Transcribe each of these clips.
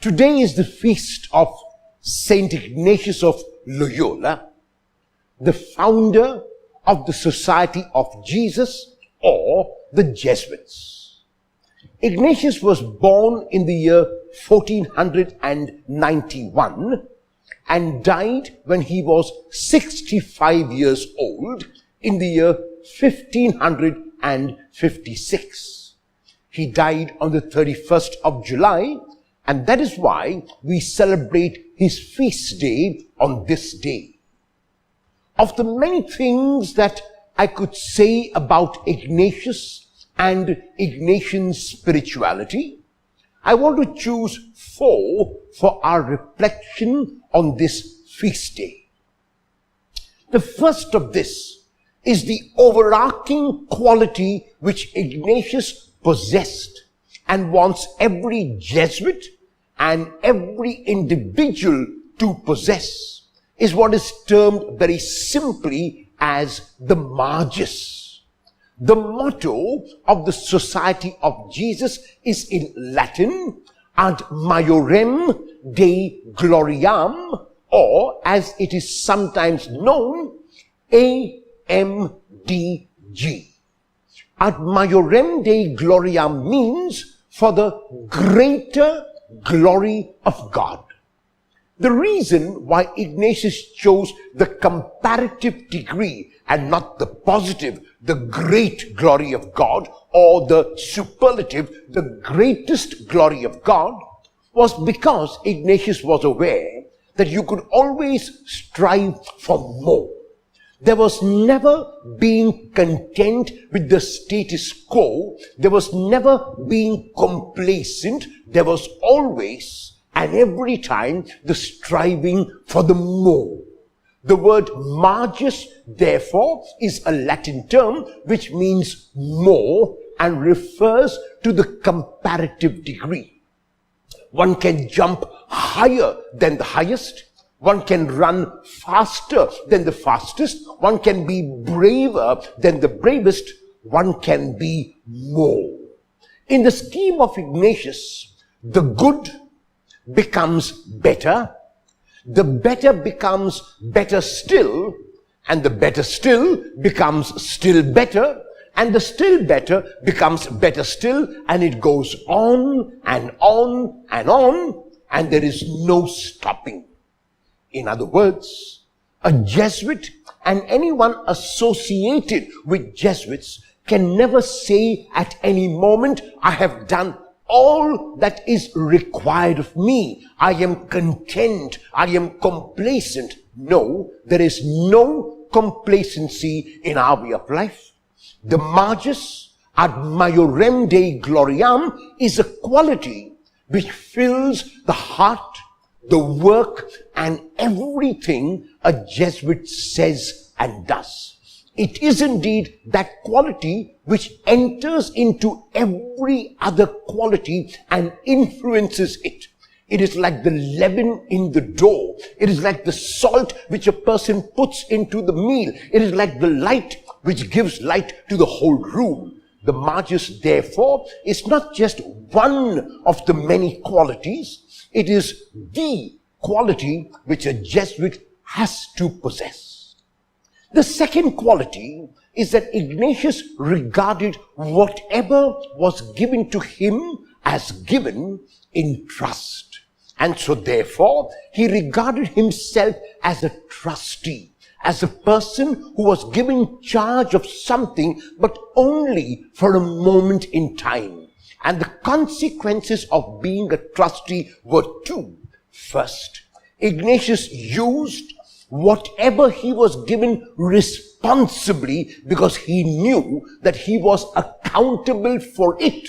Today is the feast of Saint Ignatius of Loyola, the founder of the Society of Jesus, or the Jesuits. Ignatius was born in the year 1491 and died when he was 65 years old in the year 1556. He died on the 31st of July, and that is why we celebrate his feast day on this day. Of the many things that I could say about Ignatius and Ignatian spirituality, I want to choose 4 for our reflection on this feast day. The first of this is the overarching quality which Ignatius possessed and wants every Jesuit and every individual to possess, is what is termed very simply as the Magus. The motto of the Society of Jesus is in Latin, Ad Majorem Dei Gloriam, or as it is sometimes known, AMDG. Ad Majorem Dei Gloriam means for the greater glory of God. The reason why Ignatius chose the comparative degree and not the positive, the great glory of God, or the superlative, the greatest glory of God, was because Ignatius was aware that you could always strive for more. There was never being content with the status quo. There was never being complacent. There was always and every time the striving for the more. The word Magus, therefore, is a Latin term which means more and refers to the comparative degree. One can jump higher than the highest. One can run faster than the fastest. One can be braver than the bravest. One can be more. In the scheme of Ignatius, the good becomes better, the better becomes better still, and the better still becomes still better, and the still better becomes better still, and it goes on and on and on, and there is no stopping. In other words, a Jesuit and anyone associated with Jesuits can never say at any moment, I have done all that is required of me. I am content. I am complacent. No, there is no complacency in our way of life. The Magus ad Majorem Dei Gloriam is a quality which fills the heart, the work, and everything a Jesuit says and does. It is indeed that quality which enters into every other quality and influences it. It is like the leaven in the dough. It is like the salt which a person puts into the meal. It is like the light which gives light to the whole room. The Magus, therefore, is not just one of the many qualities. It is the quality which a Jesuit has to possess. The second quality is that Ignatius regarded whatever was given to him as given in trust. And so therefore, he regarded himself as a trustee, as a person who was given charge of something, but only for a moment in time. And the consequences of being a trustee were 2. First, Ignatius used whatever he was given responsibly because he knew that he was accountable for it.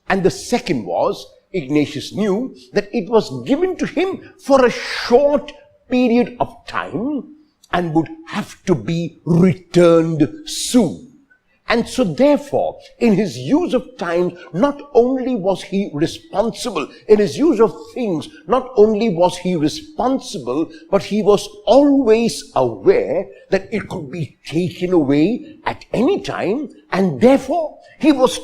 And the second was, Ignatius knew that it was given to him for a short period of time and would have to be returned soon. And so therefore, in his use of time, not only was he responsible, in his use of things, not only was he responsible, but he was always aware that it could be taken away at any time, and therefore he was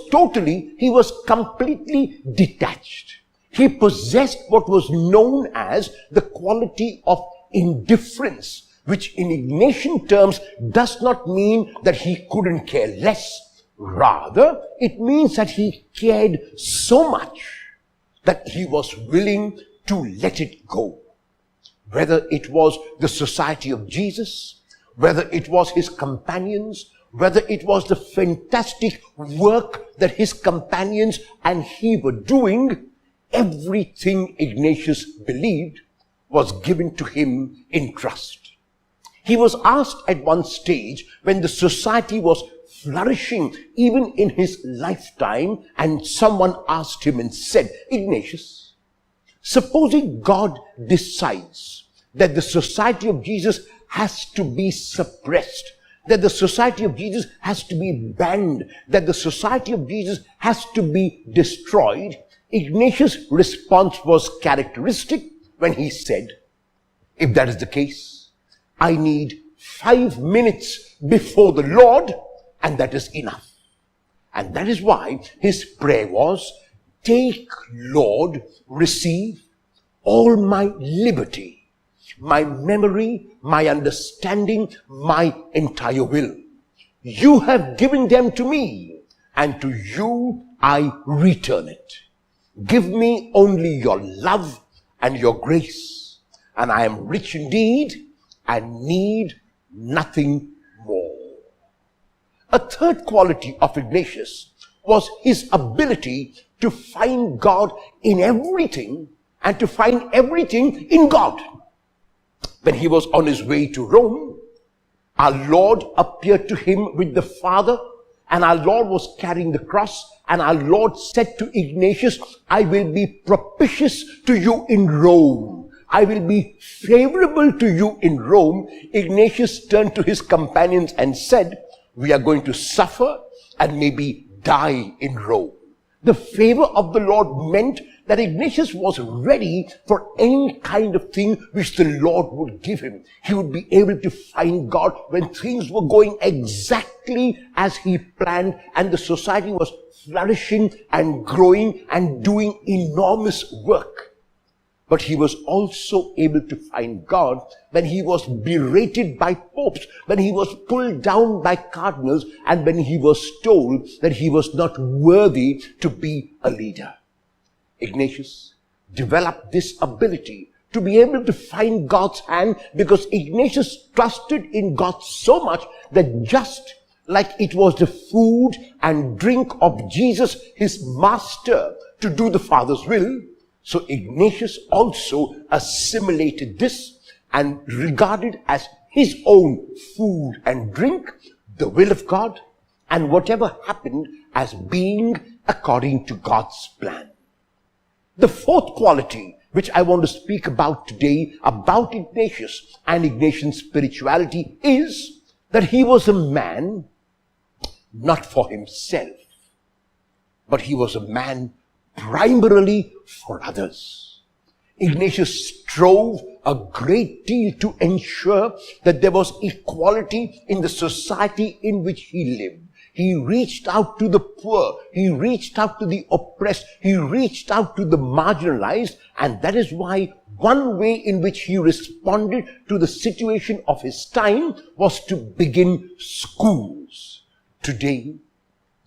completely detached. He possessed what was known as the quality of indifference, which in Ignatian terms does not mean that he couldn't care less. Rather, it means that he cared so much that he was willing to let it go. Whether it was the society of Jesus, whether it was his companions, whether it was the fantastic work that his companions and he were doing, everything Ignatius believed was given to him in trust. He was asked at one stage, when the society was flourishing even in his lifetime, and someone asked him and said, "Ignatius, supposing God decides that the society of Jesus has to be suppressed, that the society of Jesus has to be banned, that the society of Jesus has to be destroyed," Ignatius' response was characteristic when he said, "If that is the case, I need 5 minutes before the Lord, and that is enough." And that is why his prayer was, "Take, Lord, receive all my liberty, my memory, my understanding, my entire will. You have given them to me, and to you I return it. Give me only your love and your grace, and I am rich indeed and need nothing more." A third quality of Ignatius was his ability to find God in everything and to find everything in God. When he was on his way to Rome, our Lord appeared to him with the Father, and our Lord was carrying the cross, and our Lord said to Ignatius, "I will be propitious to you in Rome. I will be favorable to you in Rome." Ignatius turned to his companions and said, "We are going to suffer and maybe die in Rome." The favor of the Lord meant that Ignatius was ready for any kind of thing which the Lord would give him. He would be able to find God when things were going exactly as he planned, and the society was flourishing and growing and doing enormous work. But he was also able to find God when he was berated by popes, when he was pulled down by cardinals, and when he was told that he was not worthy to be a leader. Ignatius developed this ability to be able to find God's hand, because Ignatius trusted in God so much that just like it was the food and drink of Jesus, his master, to do the Father's will, so Ignatius also assimilated this and regarded as his own food and drink the will of God, and whatever happened as being according to God's plan. The fourth quality which I want to speak about today about Ignatius and Ignatian spirituality is that he was a man not for himself, but he was a man primarily for others. Ignatius strove a great deal to ensure that there was equality in the society in which he lived. He reached out to the poor, he reached out to the oppressed, he reached out to the marginalized, and that is why one way in which he responded to the situation of his time was to begin schools. Today,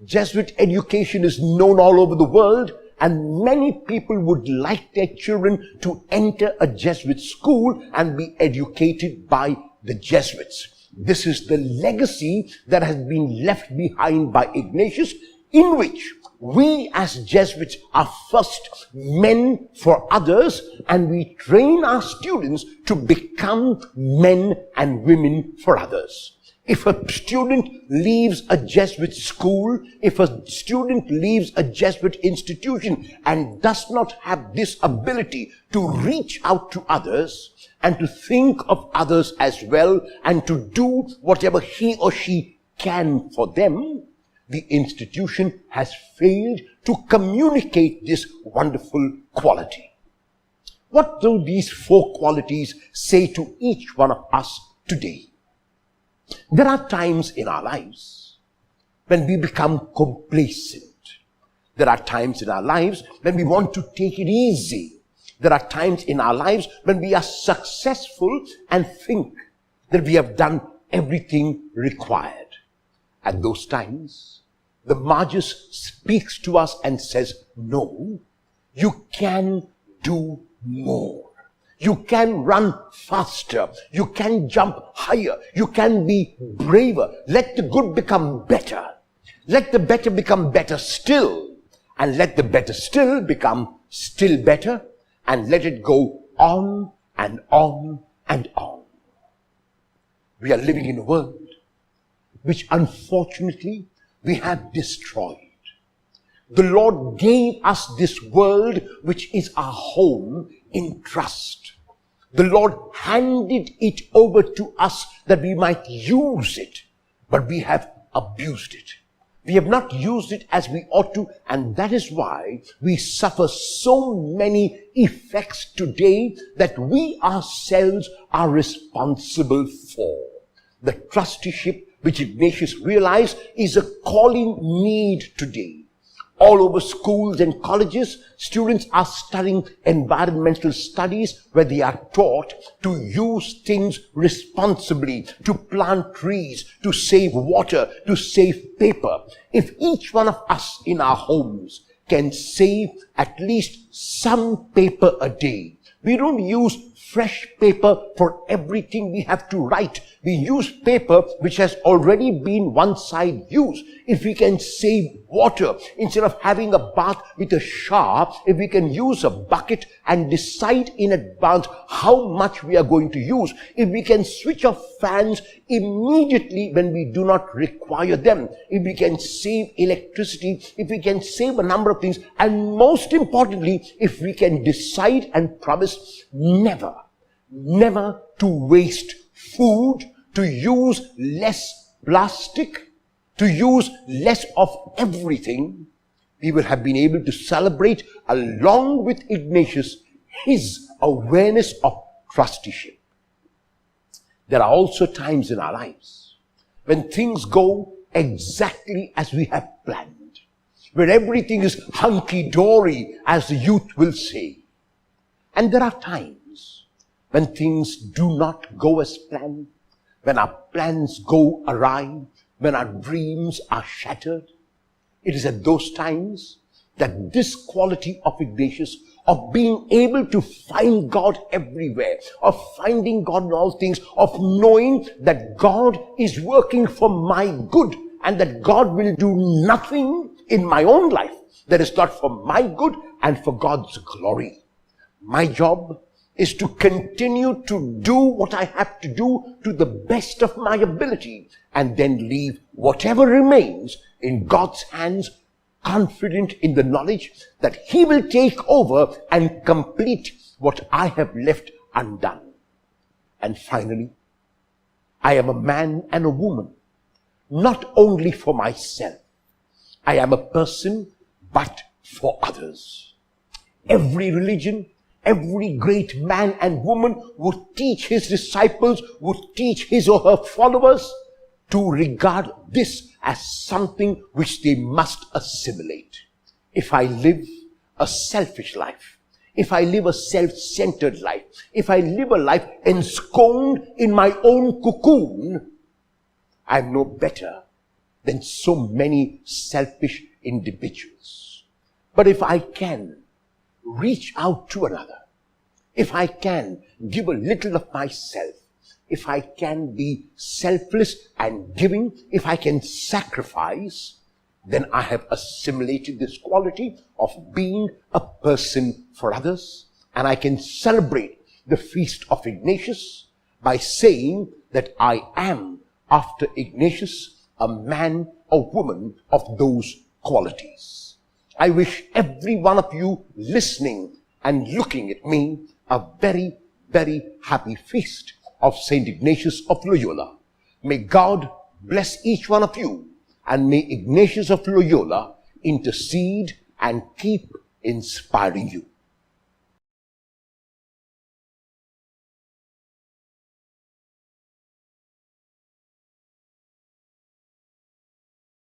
Jesuit education is known all over the world, and many people would like their children to enter a Jesuit school and be educated by the Jesuits. This is the legacy that has been left behind by Ignatius, in which we as Jesuits are first men for others, and we train our students to become men and women for others. If a student leaves a Jesuit school, if a student leaves a Jesuit institution and does not have this ability to reach out to others and to think of others as well and to do whatever he or she can for them, the institution has failed to communicate this wonderful quality. What do these four qualities say to each one of us today? There are times in our lives when we become complacent. There are times in our lives when we want to take it easy. There are times in our lives when we are successful and think that we have done everything required. At those times, the Magus speaks to us and says, no, you can do more. You can run faster. You can jump higher. You can be braver. Let the good become better. Let the better become better still. And let the better still become still better. And let it go on and on and on. We are living in a world which unfortunately we have destroyed. The Lord gave us this world which is our home in trust. The Lord handed it over to us that we might use it, but we have abused it. We have not used it as we ought to, and that is why we suffer so many effects today that we ourselves are responsible for. The trusteeship which Ignatius realized is a calling need today. All over schools and colleges, students are studying environmental studies where they are taught to use things responsibly, to plant trees, to save water, to save paper. If each one of us in our homes can save at least some paper a day, we don't use fresh paper for everything we have to write. We use paper which has already been one side used. If we can save water, instead of having a bath with a shower, if we can use a bucket and decide in advance how much we are going to use, if we can switch off fans immediately when we do not require them, if we can save electricity, if we can save a number of things, and most importantly, if we can decide and promise never to waste food, to use less plastic, to use less of everything, we will have been able to celebrate, along with Ignatius, his awareness of trusteeship. There are also times in our lives when things go exactly as we have planned, where everything is hunky-dory, as the youth will say. And there are times when things do not go as planned, when our plans go awry, when our dreams are shattered. It is at those times that this quality of Ignatius, of being able to find God everywhere, of finding God in all things, of knowing that God is working for my good and that God will do nothing in my own life that is not for my good and for God's glory. My job is to continue to do what I have to do to the best of my ability, and then leave whatever remains in God's hands, confident in the knowledge that He will take over and complete what I have left undone. And finally, I am a man and a woman, not only for myself. I am a person, but for others. Every religion, every great man and woman would teach his disciples, would teach his or her followers to regard this as something which they must assimilate. If I live a selfish life, if I live a self-centered life, if I live a life ensconced in my own cocoon, I'm no better than so many selfish individuals. But if I can reach out to another, if I can give a little of myself, if I can be selfless and giving, if I can sacrifice, then I have assimilated this quality of being a person for others, and I can celebrate the feast of Ignatius by saying that I am, after Ignatius, a man or woman of those qualities. I wish every one of you listening and looking at me a very, very happy feast of Saint Ignatius of Loyola. May God bless each one of you, and may Ignatius of Loyola intercede and keep inspiring you.